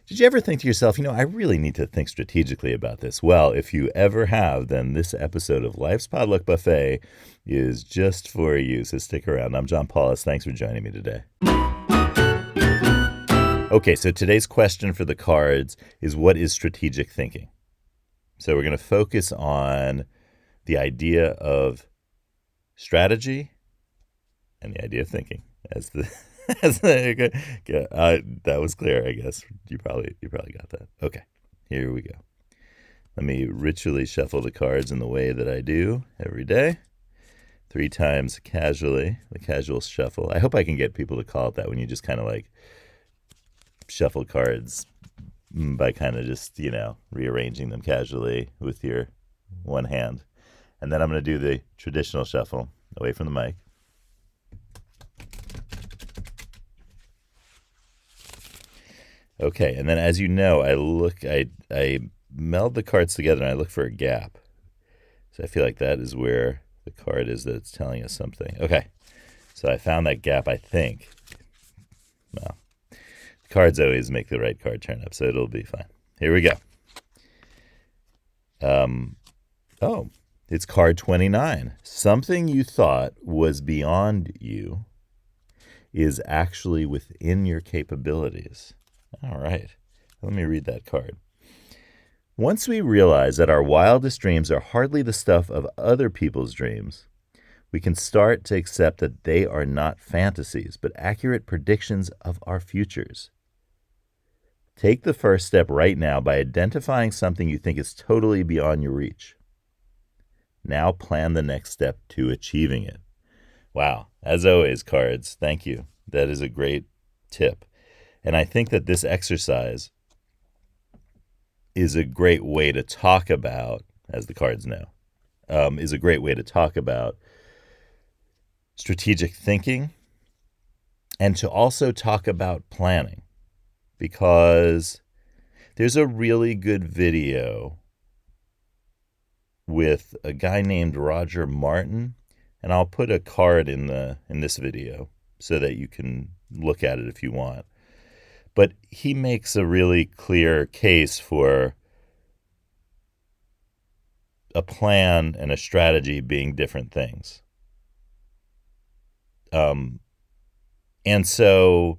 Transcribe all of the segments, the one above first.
Did you ever think to yourself, I really need to think strategically about this? Well, if you ever have, then this episode of Life's Potluck Buffet is just for you. So stick around. I'm John Paulus. Thanks for joining me today. Okay, so today's question for the cards is, what is strategic thinking? So we're going to focus on the idea of strategy and the idea of thinking as the that was clear, I guess. You probably got that. Okay, here we go. Let me ritually shuffle the cards in the way that I do every day, 3 times casually, the casual shuffle. I hope I can get people to call it that when you just kind of like shuffle cards by kind of just, rearranging them casually with your one hand. And then I'm going to do the traditional shuffle away from the mic. Okay, and then as you know, I meld the cards together and I look for a gap. So I feel like that is where the card is that's telling us something. Okay, so I found that gap, I think. Well, the cards always make the right card turn up, so it'll be fine. Here we go. It's card 29. Something you thought was beyond you is actually within your capabilities. All right, let me read that card. Once we realize that our wildest dreams are hardly the stuff of other people's dreams, we can start to accept that they are not fantasies, but accurate predictions of our futures. Take the first step right now by identifying something you think is totally beyond your reach. Now plan the next step to achieving it. Wow, as always, cards, thank you. That is a great tip. And I think that this exercise is a great way to talk about, as the cards know, is a great way to talk about strategic thinking and to also talk about planning, because there's a really good video with a guy named Roger Martin, and I'll put a card in this video so that you can look at it if you want. But he makes a really clear case for a plan and a strategy being different things. And so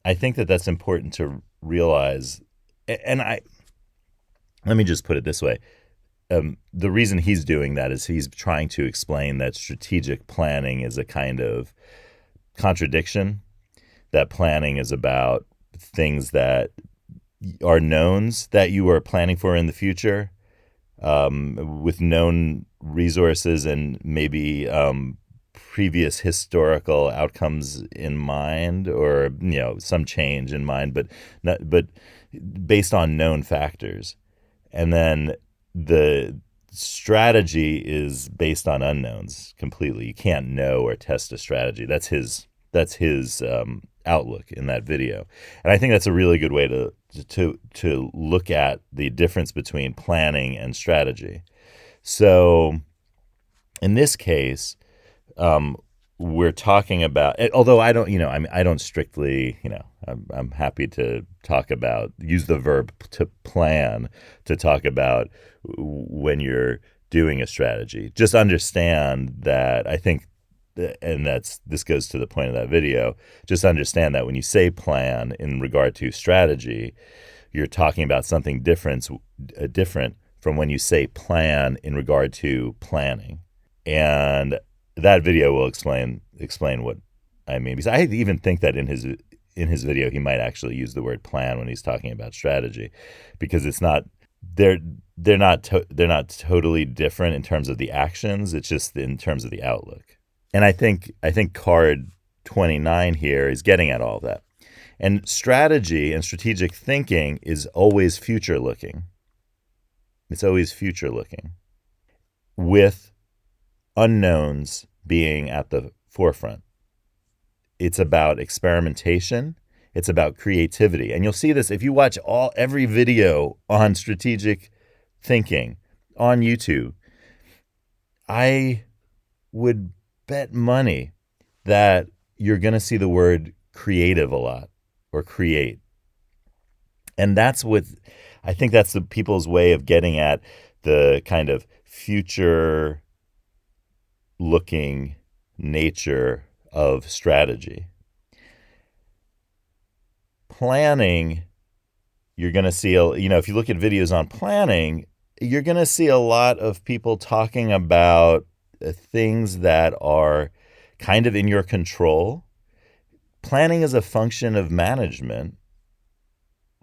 I think that that's important to realize. And let me just put it this way. The reason he's doing that is he's trying to explain that strategic planning is a kind of contradiction, that planning is about things that are knowns that you are planning for in the future, with known resources and maybe previous historical outcomes in mind, or some change in mind, but based on known factors. And then the strategy is based on unknowns completely. You can't know or test a strategy. That's his outlook in that video, and I think that's a really good way to look at the difference between planning and strategy. So, in this case, we're talking about. Although I don't, I don't strictly, I'm happy to talk about, use the verb to plan to talk about when you're doing a strategy. Just understand that I think, and this goes to the point of that video, just understand that when you say plan in regard to strategy, you're talking about something different from when you say plan in regard to planning. And that video will explain what I mean, because I even think that in his video he might actually use the word plan when he's talking about strategy, because it's not they're not totally different in terms of the actions. It's just in terms of the outlook. And I think card 29 here is getting at all of that. And strategy and strategic thinking is always future looking. It's always future looking, with unknowns being at the forefront. It's about experimentation. It's about creativity. And you'll see this if you watch every video on strategic thinking on YouTube. I would bet money that you're going to see the word creative a lot, or create. And that's what I think that's the people's way of getting at the kind of future looking nature of strategy. Planning, you're going to see, if you look at videos on planning, you're going to see a lot of people talking about things that are kind of in your control. Planning is a function of management.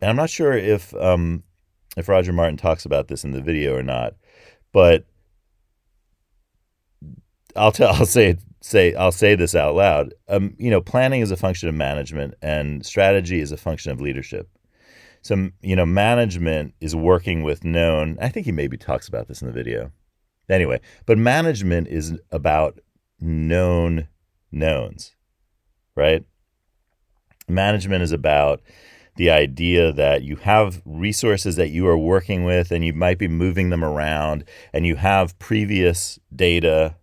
And I'm not sure if Roger Martin talks about this in the video or not, but I'll say this out loud. Planning is a function of management, and strategy is a function of leadership. So, management is working with known. I think he maybe talks about this in the video. Anyway, but management is about known knowns, right? Management is about the idea that you have resources that you are working with and you might be moving them around, and you have previous data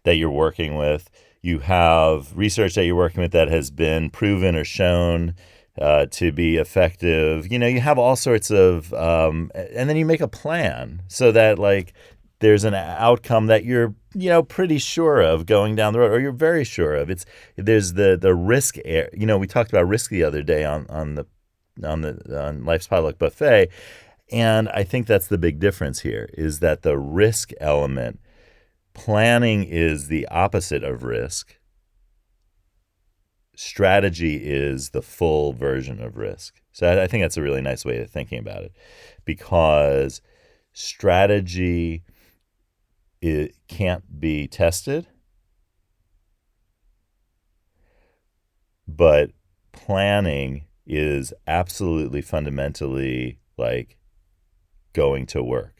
that you're working with. You have research that you're working with that has been proven or shown to be effective. You have all sorts of, and then you make a plan so that there's an outcome that you're pretty sure of going down the road, or you're very sure of. There's the risk. We talked about risk the other day on Life's Potluck Buffet, and I think that's the big difference here, is that the risk element, planning is the opposite of risk. Strategy is the full version of risk. So I think that's a really nice way of thinking about it, because strategy, it can't be tested, but planning is absolutely fundamentally going to work.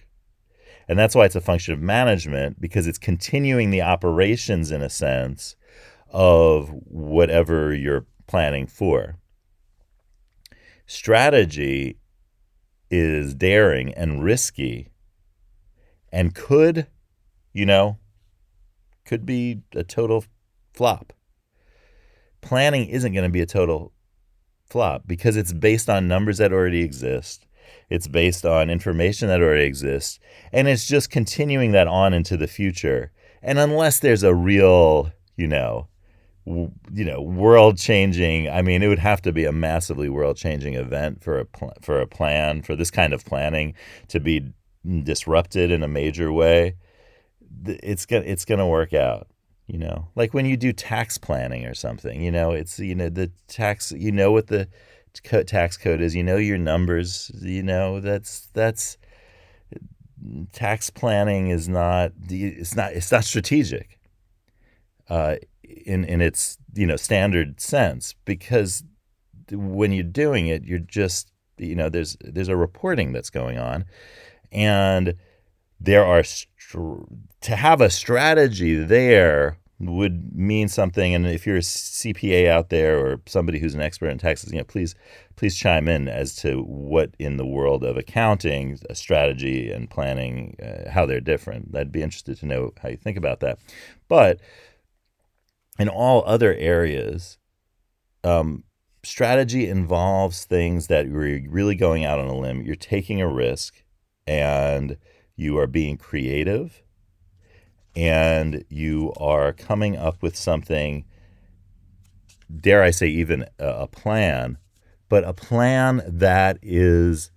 And that's why it's a function of management, because it's continuing the operations, in a sense, of whatever you're planning for. Strategy is daring and risky and could be a total flop. Planning isn't going to be a total flop because it's based on numbers that already exist. It's based on information that already exists, and it's just continuing that on into the future. And unless there's a real, world-changing, it would have to be a massively world-changing event for this kind of planning to be disrupted in a major way. It's going to work out. Like when you do tax planning or something, it's the tax, what the tax code is, your numbers, that's tax planning is not, it's not strategic in its standard sense, because when you're doing it, you're just there's a reporting that's going on, and there are to have a strategy there would mean something. And if you're a CPA out there or somebody who's an expert in taxes, please chime in as to what in the world of accounting, strategy and planning, how they're different. I'd be interested to know how you think about that. But in all other areas, strategy involves things that you're really going out on a limb. You're taking a risk, and you are being creative, and you are coming up with something, dare I say even a plan, but a plan that is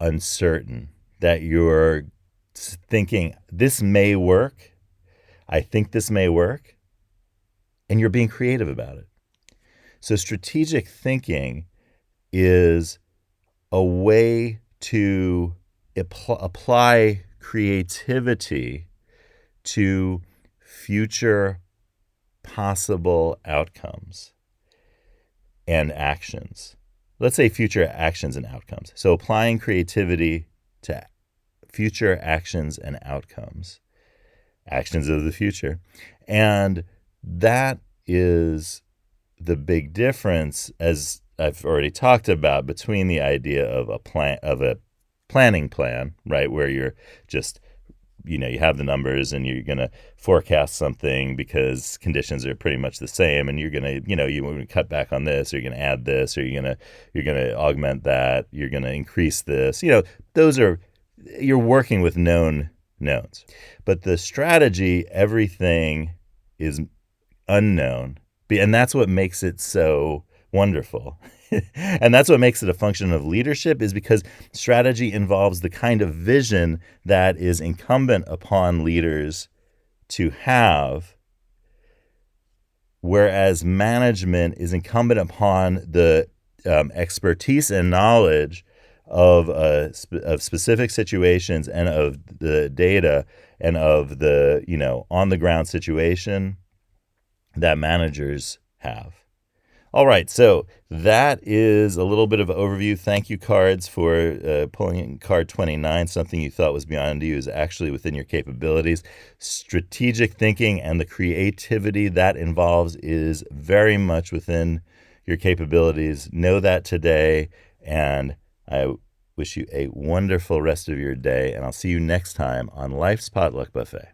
uncertain, that you're thinking, this may work, I think this may work, and you're being creative about it. So strategic thinking is a way to apply creativity to future possible outcomes and actions. Let's say future actions and outcomes. So applying creativity to future actions and outcomes, actions of the future. And that is the big difference, as I've already talked about, between the idea of a planning plan, right, where you're just you have the numbers and you're going to forecast something because conditions are pretty much the same, and you're going to, you want to cut back on this, or you're going to add this, or you're going to augment that, you're going to increase this. Those are, you're working with known knowns. But the strategy, everything is unknown. And that's what makes it so wonderful. And that's what makes it a function of leadership, is because strategy involves the kind of vision that is incumbent upon leaders to have, whereas management is incumbent upon the expertise and knowledge of specific situations and of the data and of the on the ground situation that managers have. All right, so that is a little bit of an overview. Thank you, cards, for pulling card 29. Something you thought was beyond you is actually within your capabilities. Strategic thinking and the creativity that involves is very much within your capabilities. Know that today, and I wish you a wonderful rest of your day, and I'll see you next time on Life's Potluck Buffet.